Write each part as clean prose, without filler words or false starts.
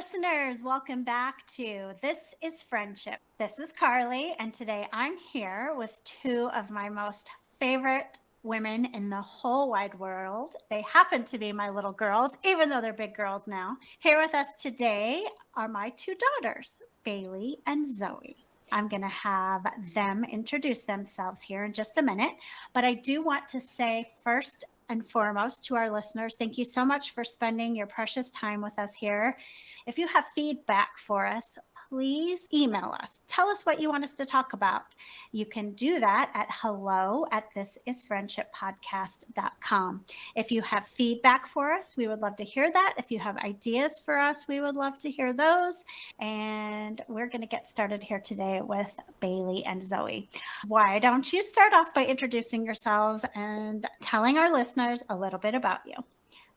listeners, welcome back to This is Friendship. This is Karli, and today I'm here with two of my most favorite women in the whole wide world. They happen to be my little girls, even though they're big girls now. Here with us today are my two daughters, Bailey and Zoey. I'm going to have them introduce themselves here in just a minute, but I do want to say first and foremost to our listeners, thank you so much for spending your precious time with us here. If you have feedback for us, please email us. Tell us what you want us to talk about. You can do that at hello@thisisfriendshippodcast.com. If you have feedback for us, we would love to hear that. If you have ideas for us, we would love to hear those. And we're going to get started here today with Bailey and Zoey. Why don't you start off by introducing yourselves and telling our listeners a little bit about you?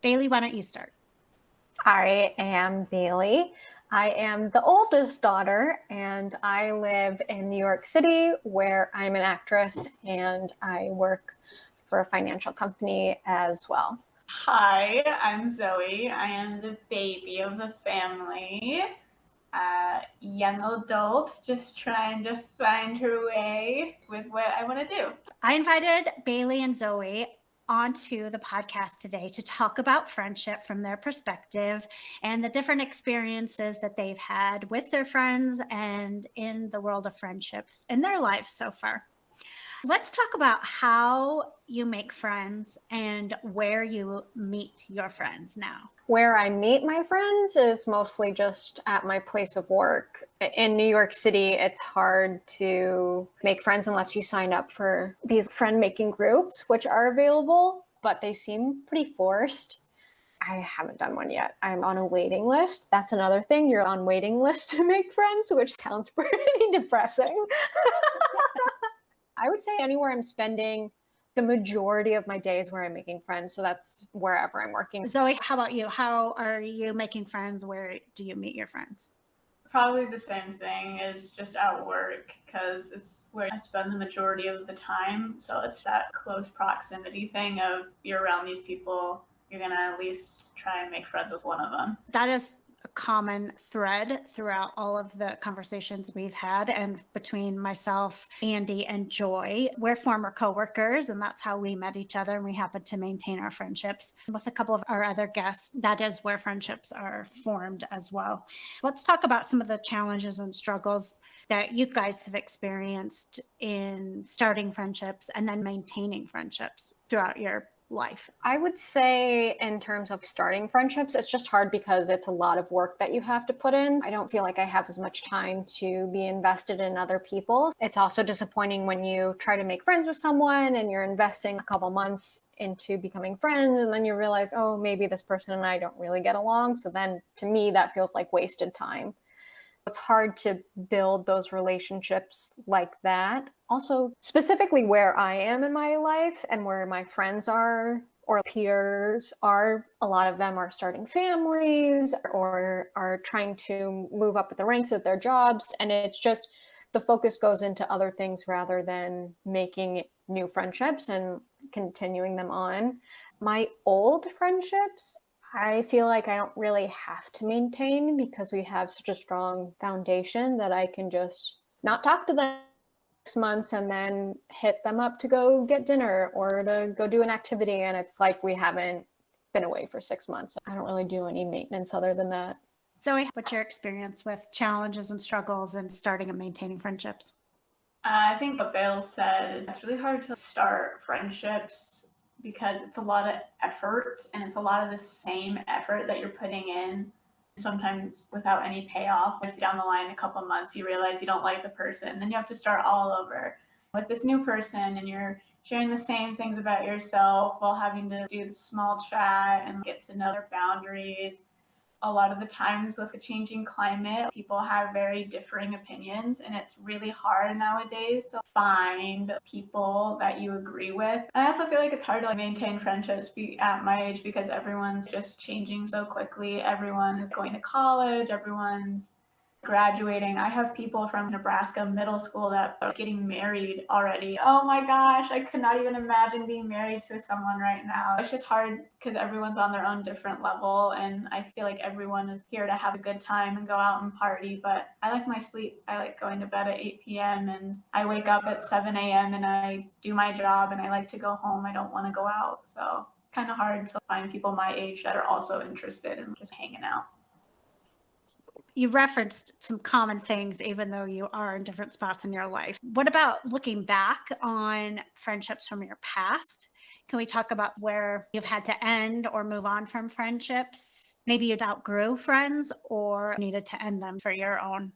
Bailey, why don't you start? I am Bailey. I am the oldest daughter, and I live in New York City, where I'm an actress and I work for a financial company as well. Hi, I'm Zoey. I am the baby of the family. Young adult, just trying to find her way with what I want to do. I invited Bailey and Zoey onto the podcast today to talk about friendship from their perspective and the different experiences that they've had with their friends and in the world of friendships in their lives so far. Let's talk about how you make friends and where you meet your friends now. Where I meet my friends is mostly just at my place of work. In New York City, it's hard to make friends unless you sign up for these friend-making groups, which are available, but they seem pretty forced. I haven't done one yet. I'm on a waiting list. That's another thing. You're on waiting list to make friends, which sounds pretty depressing. I would say anywhere I'm spending the majority of my days where I'm making friends. So that's wherever I'm working. Zoey, how about you? How are you making friends? Where do you meet your friends? Probably the same thing as just at work, because it's where I spend the majority of the time. So it's that close proximity thing of you're around these people, you're going to at least try and make friends with one of them. That is a common thread throughout all of the conversations we've had, and between myself, Andy, and Joy. We're former coworkers, and that's how we met each other, and we happen to maintain our friendships. With a couple of our other guests, that is where friendships are formed as well. Let's talk about some of the challenges and struggles that you guys have experienced in starting friendships and then maintaining friendships throughout your life. I would say in terms of starting friendships, it's just hard because it's a lot of work that you have to put in. I don't feel like I have as much time to be invested in other people. It's also disappointing when you try to make friends with someone and you're investing a couple months into becoming friends and then you realize, oh, maybe this person and I don't really get along. So then to me, that feels like wasted time. It's hard to build those relationships like that. Also, specifically where I am in my life and where my friends are or peers are, a lot of them are starting families or are trying to move up the ranks at their jobs. And it's just the focus goes into other things rather than making new friendships and continuing them on. My old friendships, I feel like I don't really have to maintain because we have such a strong foundation that I can just not talk to them 6 months and then hit them up to go get dinner or to go do an activity. And it's like we haven't been away for 6 months. I don't really do any maintenance other than that. Zoey, what's your experience with challenges and struggles in starting and maintaining friendships? I think what Bill said is it's really hard to start friendships because it's a lot of effort and it's a lot of the same effort that you're putting in, sometimes without any payoff. If down the line, a couple months, you realize you don't like the person, then you have to start all over with this new person and you're sharing the same things about yourself while having to do the small chat and get to know their boundaries. A lot of the times with the changing climate, people have very differing opinions, and it's really hard nowadays to find people that you agree with. I also feel like it's hard to maintain friendships at my age because everyone's just changing so quickly. Everyone is going to college, everyone's graduating. I have people from Nebraska middle school that are getting married already. Oh my gosh, I could not even imagine being married to someone right now. It's just hard because everyone's on their own different level, and I feel like everyone is here to have a good time and go out and party, but I like my sleep. I like going to bed at 8 p.m. and I wake up at 7 a.m. and I do my job and I like to go home. I don't want to go out. So kind of hard to find people my age that are also interested in just hanging out. You referenced some common things, even though you are in different spots in your life. What about looking back on friendships from your past? Can we talk about where you've had to end or move on from friendships? Maybe you outgrew friends or needed to end them for your own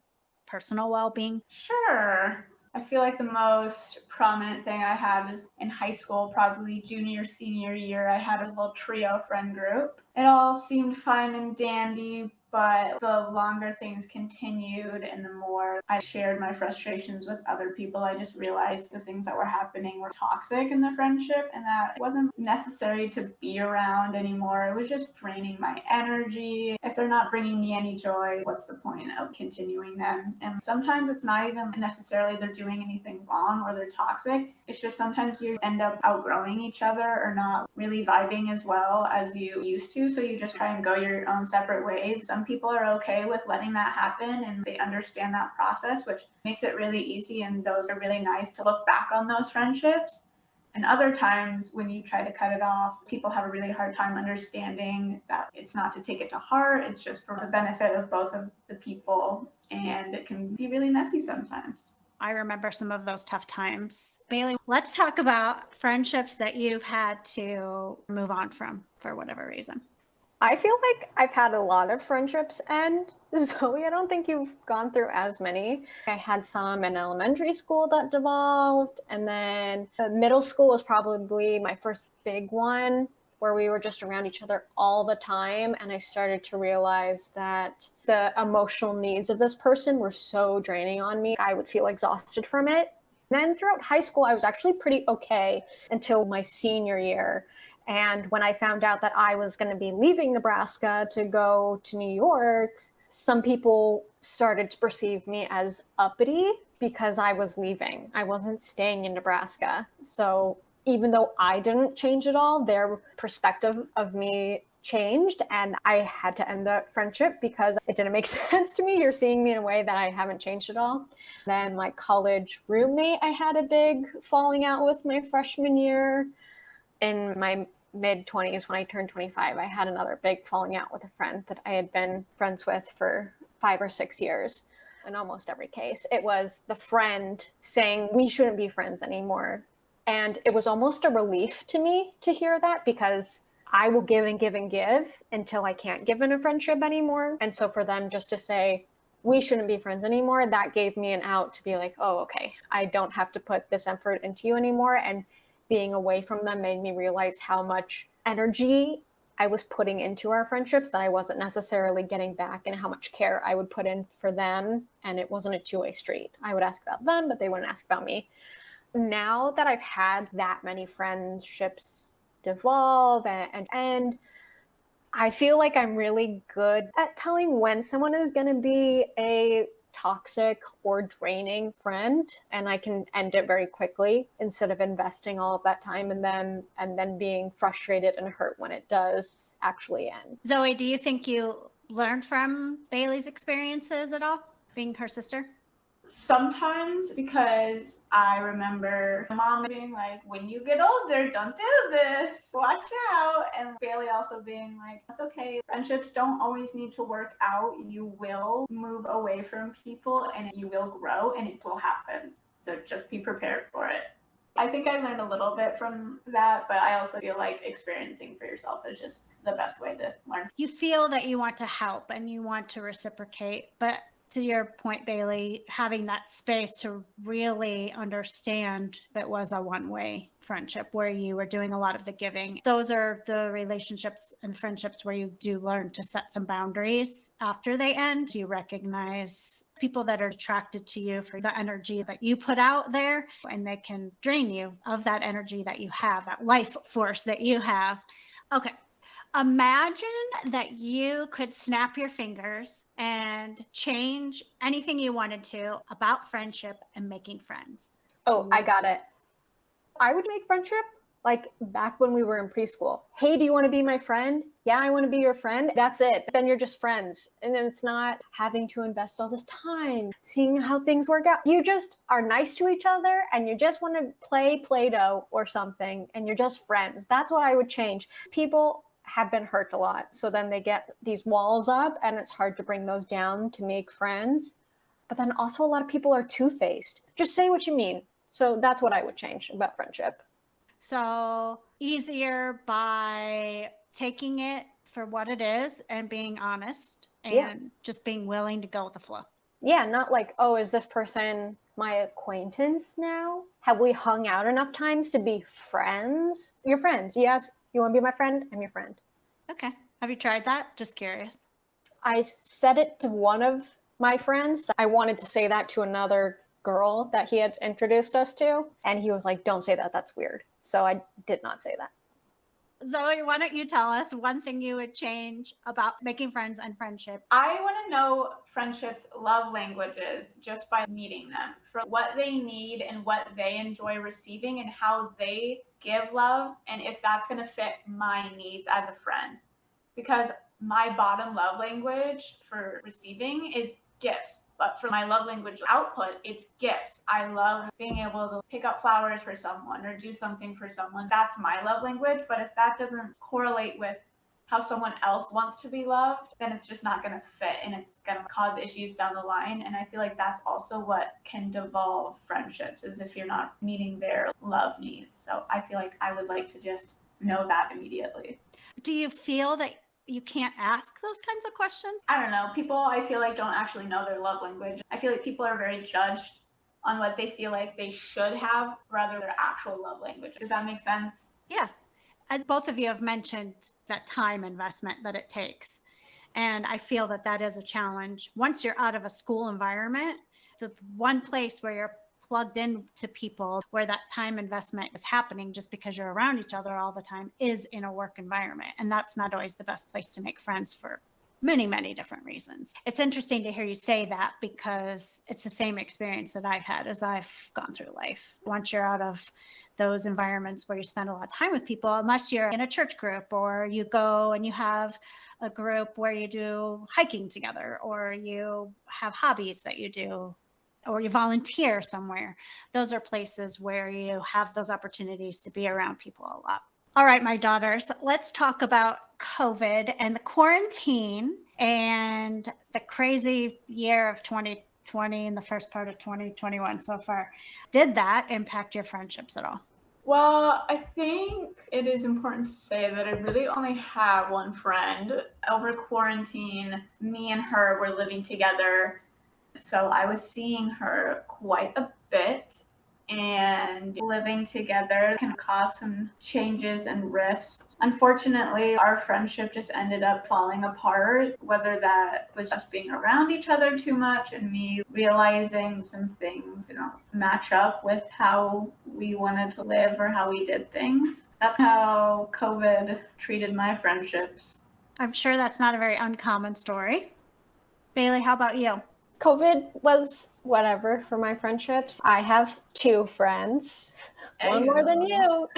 personal well-being. Sure. I feel like the most prominent thing I had is in high school, probably junior, senior year, I had a little trio friend group. It all seemed fine and dandy, but the longer things continued and the more I shared my frustrations with other people, I just realized the things that were happening were toxic in the friendship and that it wasn't necessary to be around anymore. It was just draining my energy. If they're not bringing me any joy, what's the point of continuing them? And sometimes it's not even necessarily they're doing anything wrong or they're toxic. It's just sometimes you end up outgrowing each other or not really vibing as well as you used to. So you just try and go your own separate ways. Some people are okay with letting that happen and they understand that process, which makes it really easy. And those are really nice to look back on those friendships. And other times when you try to cut it off, people have a really hard time understanding that it's not to take it to heart. It's just for the benefit of both of the people. And it can be really messy sometimes. I remember some of those tough times. Bailey, let's talk about friendships that you've had to move on from for whatever reason. I feel like I've had a lot of friendships end. Zoe, I don't think you've gone through as many. I had some in elementary school that devolved, and then middle school was probably my first big one where we were just around each other all the time. And I started to realize that the emotional needs of this person were so draining on me. I would feel exhausted from it. Then throughout high school, I was actually pretty okay until my senior year. And when I found out that I was going to be leaving Nebraska to go to New York, some people started to perceive me as uppity because I was leaving. I wasn't staying in Nebraska. So even though I didn't change at all, their perspective of me changed and I had to end the friendship because it didn't make sense to me. You're seeing me in a way that I haven't changed at all. Then my college roommate, I had a big falling out with my freshman year. In my mid-20s, when I turned 25, I had another big falling out with a friend that I had been friends with for 5 or 6 years. In almost every case, it was the friend saying we shouldn't be friends anymore. And it was almost a relief to me to hear that because I will give and give and give until I can't give in a friendship anymore. And so for them just to say, we shouldn't be friends anymore, that gave me an out to be like, oh, okay, I don't have to put this effort into you anymore. And being away from them made me realize how much energy I was putting into our friendships that I wasn't necessarily getting back and how much care I would put in for them. And it wasn't a two-way street. I would ask about them, but they wouldn't ask about me. Now that I've had that many friendships devolve and end, I feel like I'm really good at telling when someone is going to be a toxic or draining friend, and I can end it very quickly instead of investing all of that time in them and then being frustrated and hurt when it does actually end. Zoey, do you think you learned from Bailey's experiences at all, being her sister? Sometimes, because I remember mom being like, when you get older, don't do this, watch out. And Bailey also being like, it's okay. Friendships don't always need to work out. You will move away from people and you will grow and it will happen. So just be prepared for it. I think I learned a little bit from that, but I also feel like experiencing for yourself is just the best way to learn. You feel that you want to help and you want to reciprocate, but to your point, Bailey, having that space to really understand that was a one-way friendship where you were doing a lot of the giving. Those are the relationships and friendships where you do learn to set some boundaries after they end. You recognize people that are attracted to you for the energy that you put out there, and they can drain you of that energy that you have, that life force that you have. Okay. Imagine that you could snap your fingers and change anything you wanted to about friendship and making friends. Oh, I got it. I would make friendship like back when we were in preschool. Hey, do you want to be my friend? Yeah, I want to be your friend. That's it. Then you're just friends. And then it's not having to invest all this time, seeing how things work out. You just are nice to each other and you just want to play Play-Doh or something and you're just friends. That's what I would change. People have been hurt a lot. So then they get these walls up and it's hard to bring those down to make friends. But then also a lot of people are two-faced. Just say what you mean. So that's what I would change about friendship. So easier by taking it for what it is and being honest and just being willing to go with the flow. Yeah, not like, oh, is this person my acquaintance now? Have we hung out enough times to be friends? You're friends. Yes. You want to be my friend? I'm your friend. Okay. Have you tried that? Just curious. I said it to one of my friends. I wanted to say that to another girl that he had introduced us to. And he was like, don't say that. That's weird. So I did not say that. Zoey, why don't you tell us one thing you would change about making friends and friendship? I want to know friendships' love languages just by meeting them, for what they need and what they enjoy receiving and how they give love, and if that's going to fit my needs as a friend. Because my bottom love language for receiving is gifts. But for my love language output, it's gifts. I love being able to pick up flowers for someone or do something for someone. That's my love language. But if that doesn't correlate with how someone else wants to be loved, then it's just not going to fit and it's going to cause issues down the line. And I feel like that's also what can devolve friendships, is if you're not meeting their love needs. So I feel like I would like to just know that immediately. Do you feel that you can't ask those kinds of questions? I don't know. People, I feel like, don't actually know their love language. I feel like people are very judged on what they feel like they should have rather than their actual love language. Does that make sense? Yeah. And both of you have mentioned that time investment that it takes. And I feel that that is a challenge. Once you're out of a school environment, the one place where you're plugged into people where that time investment is happening just because you're around each other all the time is in a work environment. And that's not always the best place to make friends for many, many different reasons. It's interesting to hear you say that because it's the same experience that I've had as I've gone through life. Once you're out of those environments where you spend a lot of time with people, unless you're in a church group or you go and you have a group where you do hiking together or you have hobbies that you do or you volunteer somewhere. Those are places where you have those opportunities to be around people a lot. All right, my daughters, let's talk about COVID and the quarantine and the crazy year of 2020 and the first part of 2021 so far. Did that impact your friendships at all? Well, I think it is important to say that I really only have one friend. Over quarantine, me and her were living together. So I was seeing her quite a bit, and living together can cause some changes and rifts. Unfortunately, our friendship just ended up falling apart, whether that was just being around each other too much and me realizing some things don't match up with how we wanted to live or how we did things. That's how COVID treated my friendships. I'm sure that's not a very uncommon story. Bailey, how about you? COVID was whatever for my friendships. I have two friends, one more than you.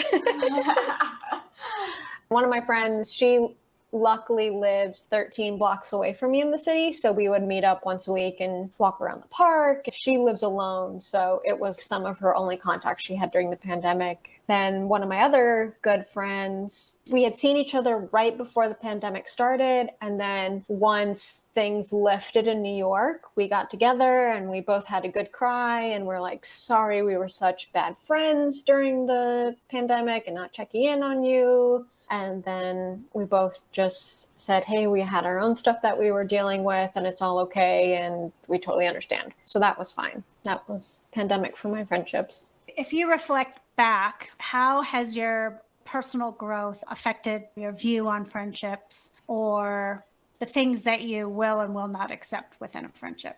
One of my friends, she luckily lives 13 blocks away from me in the city. So we would meet up once a week and walk around the park. She lives alone. So it was some of her only contact she had during the pandemic. Then one of my other good friends, we had seen each other right before the pandemic started. And then once things lifted in New York, we got together and we both had a good cry. And we're like, sorry, we were such bad friends during the pandemic and not checking in on you. And then we both just said, hey, we had our own stuff that we were dealing with and it's all okay. And we totally understand. So that was fine. That was pandemic for my friendships. If you reflect back, how has your personal growth affected your view on friendships or the things that you will and will not accept within a friendship?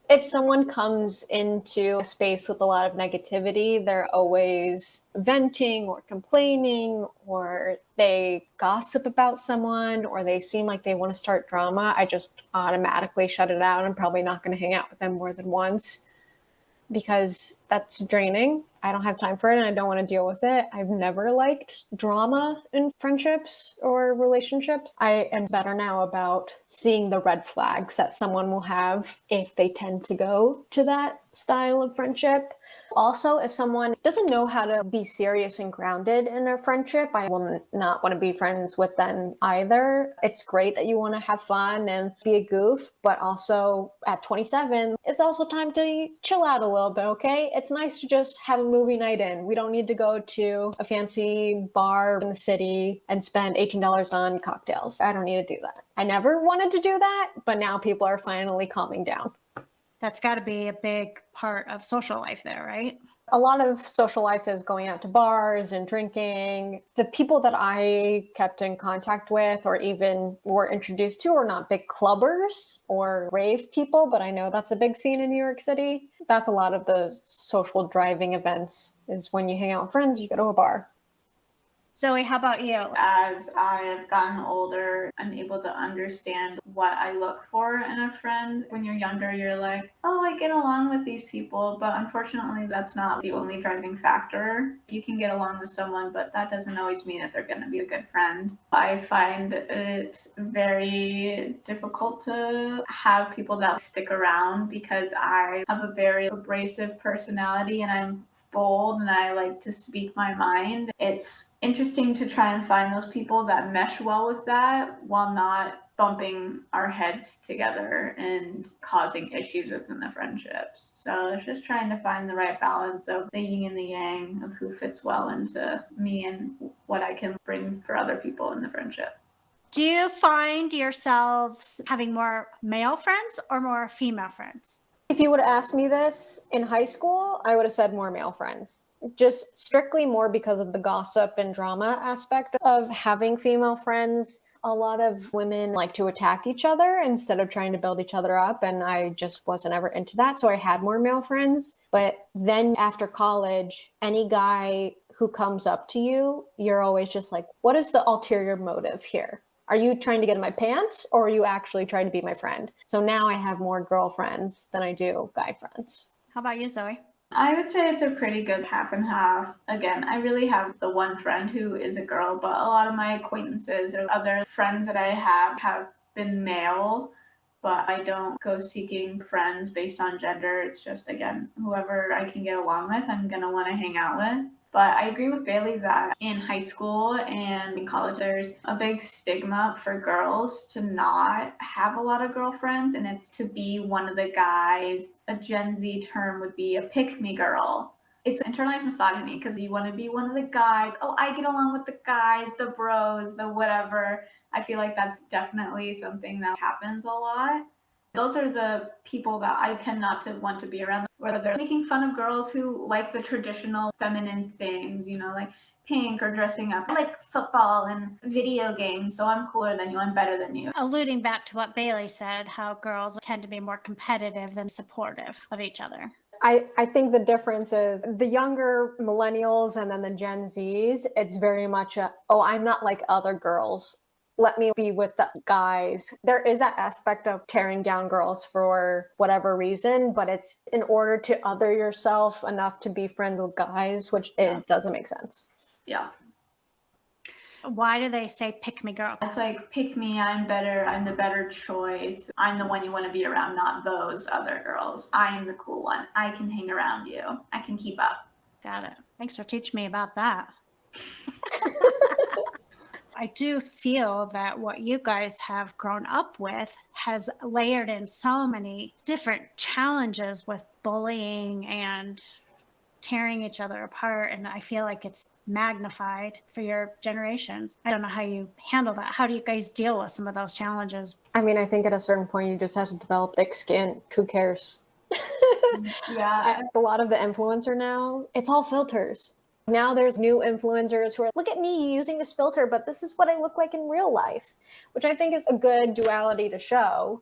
If someone comes into a space with a lot of negativity, they're always venting or complaining, or they gossip about someone, or they seem like they want to start drama, I just automatically shut it out. I'm probably not going to hang out with them more than once because that's draining. I don't have time for it and I don't want to deal with it. I've never liked drama in friendships or relationships. I am better now about seeing the red flags that someone will have if they tend to go to that style of friendship. Also, if someone doesn't know how to be serious and grounded in a friendship, I will not want to be friends with them either. It's great that you want to have fun and be a goof, but also at 27, it's also time to chill out a little bit, okay? It's nice to just have a movie night in. We don't need to go to a fancy bar in the city and spend $18 on cocktails. I don't need to do that. I never wanted to do that, but now people are finally calming down. That's got to be a big part of social life there, right? A lot of social life is going out to bars and drinking. The people that I kept in contact with or even were introduced to are not big clubbers or rave people, but I know that's a big scene in New York City. That's a lot of the social driving events, is when you hang out with friends, you go to a bar. Zoey, how about you? As I have gotten older, I'm able to understand what I look for in a friend. When you're younger, you're like, oh, I get along with these people, but unfortunately, that's not the only driving factor. You can get along with someone, but that doesn't always mean that they're going to be a good friend. I find it very difficult to have people that stick around because I have a very abrasive personality and I'm bold and I like to speak my mind. It's interesting to try and find those people that mesh well with that while not bumping our heads together and causing issues within the friendships. So it's just trying to find the right balance of the yin and the yang of who fits well into me and what I can bring for other people in the friendship. Do you find yourselves having more male friends or more female friends? If you would have asked me this in high school, I would have said more male friends. Just strictly more because of the gossip and drama aspect of having female friends. A lot of women like to attack each other instead of trying to build each other up, and I just wasn't ever into that, so I had more male friends. But then after college, any guy who comes up to you, you're always just like, what is the ulterior motive here? Are you trying to get in my pants or are you actually trying to be my friend? So now I have more girlfriends than I do guy friends. How about you, Zoey? I would say it's a pretty good half and half. Again, I really have the one friend who is a girl, but a lot of my acquaintances or other friends that I have been male, but I don't go seeking friends based on gender. It's just, again, whoever I can get along with, I'm going to want to hang out with. But I agree with Bailey that in high school and in college, there's a big stigma for girls to not have a lot of girlfriends, and it's to be one of the guys. A Gen Z term would be a pick-me girl. It's internalized misogyny because you want to be one of the guys. Oh, I get along with the guys, the bros, the whatever. I feel like that's definitely something that happens a lot. Those are the people that I tend not to want to be around, whether they're making fun of girls who like the traditional feminine things, like pink or dressing up. I like football and video games, so I'm cooler than you, I'm better than you. Alluding back to what Bailey said, how girls tend to be more competitive than supportive of each other. I think the difference is the younger millennials and then the Gen Zs, it's very much I'm not like other girls. Let me be with the guys. There is that aspect of tearing down girls for whatever reason, but it's in order to other yourself enough to be friends with guys, which it doesn't make sense. Yeah. Why do they say pick me girl? It's like, pick me, I'm better, I'm the better choice. I'm the one you want to be around, not those other girls. I am the cool one. I can hang around you. I can keep up. Got it. Thanks for teaching me about that. I do feel that what you guys have grown up with has layered in so many different challenges with bullying and tearing each other apart. And I feel like it's magnified for your generations. I don't know how you handle that. How do you guys deal with some of those challenges? I mean, I think at a certain point you just have to develop thick skin. Who cares? Yeah. A lot of the influencer now, it's all filters. Now there's new influencers who are, look at me using this filter, but this is what I look like in real life, which I think is a good duality to show.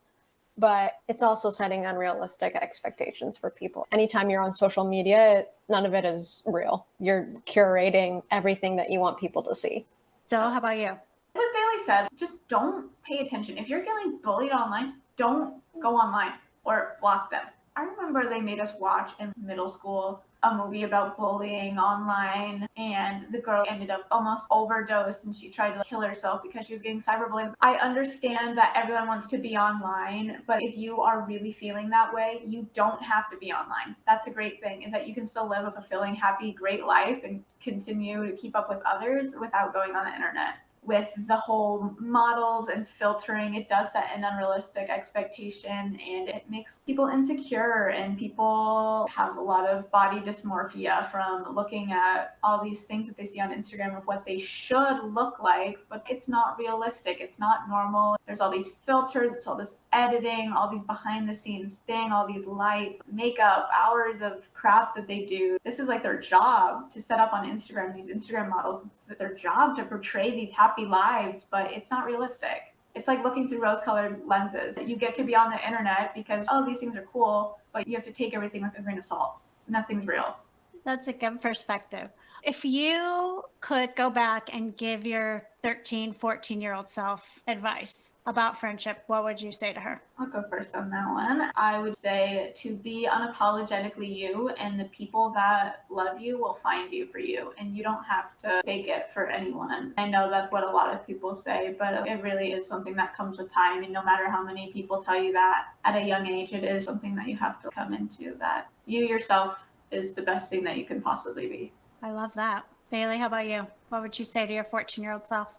but it's also setting unrealistic expectations for people. Anytime you're on social media, none of it is real. You're curating everything that you want people to see. So how about you? What Bailey said, just don't pay attention. If you're getting bullied online, don't go online or block them. I remember they made us watch in middle school a movie about bullying online, and the girl ended up almost overdosed and she tried to kill herself because she was getting cyberbullied. I understand that everyone wants to be online, but if you are really feeling that way, you don't have to be online. That's a great thing, is that you can still live a fulfilling, happy, great life and continue to keep up with others without going on the internet. With the whole models and filtering, it does set an unrealistic expectation and it makes people insecure, and people have a lot of body dysmorphia from looking at all these things that they see on Instagram of what they should look like, but it's not realistic. It's not normal. There's all these filters, it's all this editing, all these behind the scenes thing, all these lights, makeup, hours of crap that they do. This is like their job to set up on Instagram, these Instagram models. It's their job to portray these happy lives, but it's not realistic. It's like looking through rose-colored lenses. You get to be on the internet because, oh, these things are cool, but you have to take everything with a grain of salt. Nothing's real. That's a good perspective. If you could go back and give your 13, 14-year-old self advice about friendship, what would you say to her? I'll go first on that one. I would say to be unapologetically you, and the people that love you will find you for you, and you don't have to fake it for anyone. I know that's what a lot of people say, but it really is something that comes with time, and no matter how many people tell you that at a young age, it is something that you have to come into, that you yourself is the best thing that you can possibly be. I love that. Bailey, how about you? What would you say to your 14-year-old self?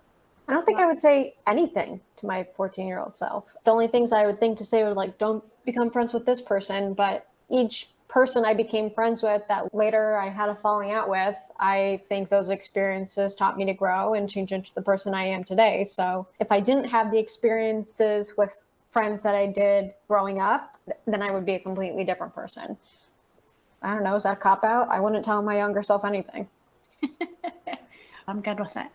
I don't think I would say anything to my 14-year-old self. The only things I would think to say would like, don't become friends with this person. But each person I became friends with that later I had a falling out with, I think those experiences taught me to grow and change into the person I am today. So if I didn't have the experiences with friends that I did growing up, then I would be a completely different person. I don't know, is that a cop-out? I wouldn't tell my younger self anything. I'm good with it.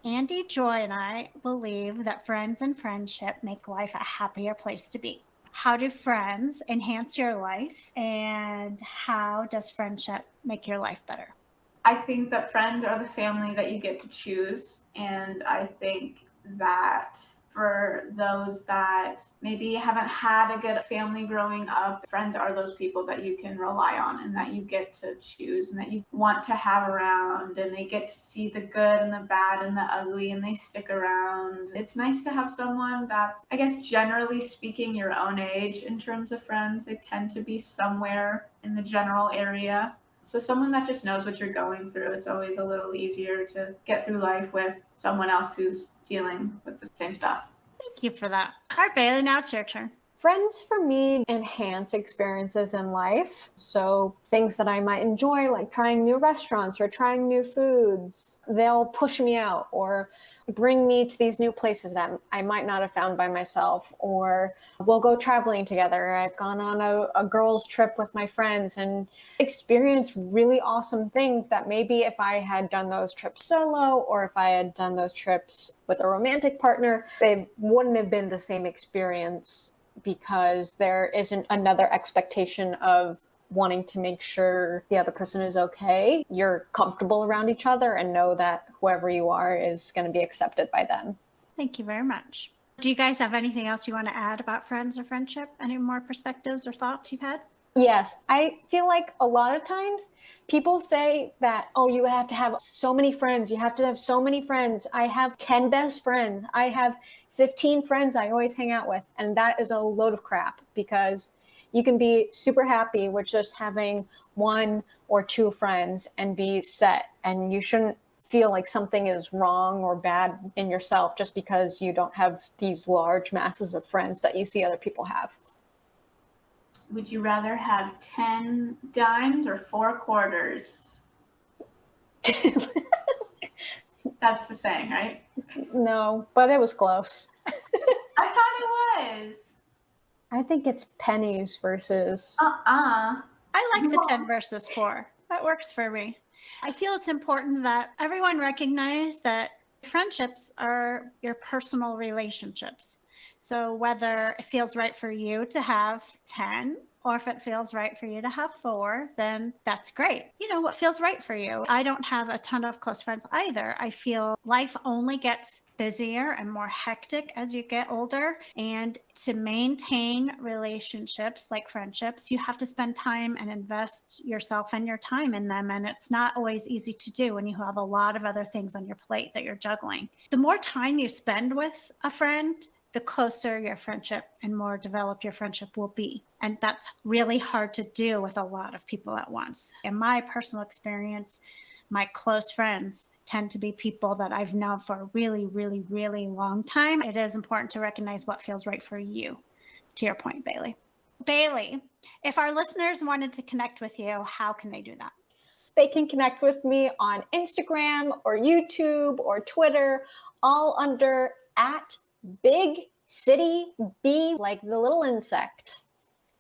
Andy, Joy, and I believe that friends and friendship make life a happier place to be. How do friends enhance your life, and how does friendship make your life better? I think that friends are the family that you get to choose, and I think that for those that maybe haven't had a good family growing up, friends are those people that you can rely on and that you get to choose and that you want to have around, and they get to see the good and the bad and the ugly, and they stick around. It's nice to have someone that's, I guess, generally speaking, your own age in terms of friends. They tend to be somewhere in the general area. So someone that just knows what you're going through, it's always a little easier to get through life with someone else who's dealing with the same stuff. Thank you for that. All right, Bailey, now it's your turn. Friends for me enhance experiences in life. So things that I might enjoy, like trying new restaurants or trying new foods, they'll push me out or bring me to these new places that I might not have found by myself, or we'll go traveling together. I've gone on a girls' trip with my friends and experienced really awesome things that maybe if I had done those trips solo or if I had done those trips with a romantic partner, they wouldn't have been the same experience, because there isn't another expectation of wanting to make sure the other person is okay. You're comfortable around each other and know that whoever you are is going to be accepted by them. Thank you very much. Do you guys have anything else you want to add about friends or friendship? Any more perspectives or thoughts you've had? Yes, I feel like a lot of times people say that, oh, you have to have so many friends. You have to have so many friends. I have 10 best friends. I have 15 friends I always hang out with. And that is a load of crap, because you can be super happy with just having one or two friends and be set. And you shouldn't feel like something is wrong or bad in yourself just because you don't have these large masses of friends that you see other people have. Would you rather have 10 dimes or 4 quarters? That's the saying, right? No, but it was close. I thought it was. I think it's pennies versus... I like the 10 versus 4. That works for me. I feel it's important that everyone recognize that friendships are your personal relationships. So whether it feels right for you to have 10 or if it feels right for you to have 4, then that's great. You know, what feels right for you. I don't have a ton of close friends either. I feel life only gets busier and more hectic as you get older. And to maintain relationships like friendships, you have to spend time and invest yourself and your time in them. And it's not always easy to do when you have a lot of other things on your plate that you're juggling. The more time you spend with a friend, the closer your friendship and more developed your friendship will be. And that's really hard to do with a lot of people at once. In my personal experience, my close friends tend to be people that I've known for a really, really, really long time. It is important to recognize what feels right for you, to your point, Bailey. Bailey, if our listeners wanted to connect with you, how can they do that? They can connect with me on Instagram or YouTube or Twitter, all under @BigCityBee, like the little insect.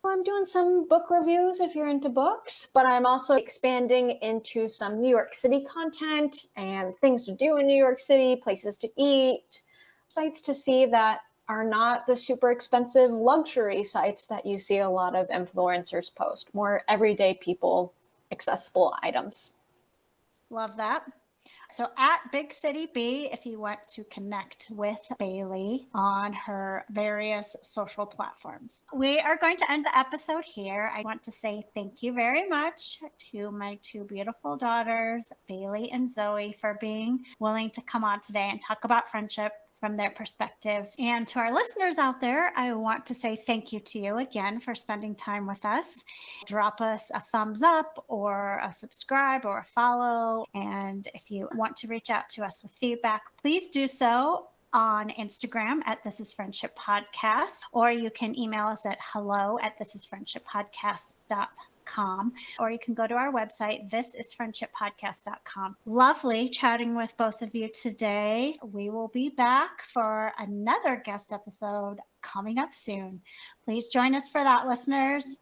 I'm doing some book reviews if you're into books, but I'm also expanding into some New York City content and things to do in New York City, places to eat, sites to see that are not the super expensive luxury sites that you see a lot of influencers post, more everyday people, accessible items. Love that. So @BigCityBee, if you want to connect with Bailey on her various social platforms. We are going to end the episode here. I want to say thank you very much to my 2 beautiful daughters, Bailey and Zoey, for being willing to come on today and talk about friendship from their perspective. And to our listeners out there, I want to say thank you to you again for spending time with us. Drop us a thumbs up or a subscribe or a follow. And if you want to reach out to us with feedback, please do so on Instagram @This Is Friendship Podcast, or you can email us at hello@thisisfriendshippodcast.com, or you can go to our website, thisisfriendshippodcast.com. Lovely chatting with both of you today. We will be back for another guest episode coming up soon. Please join us for that, listeners.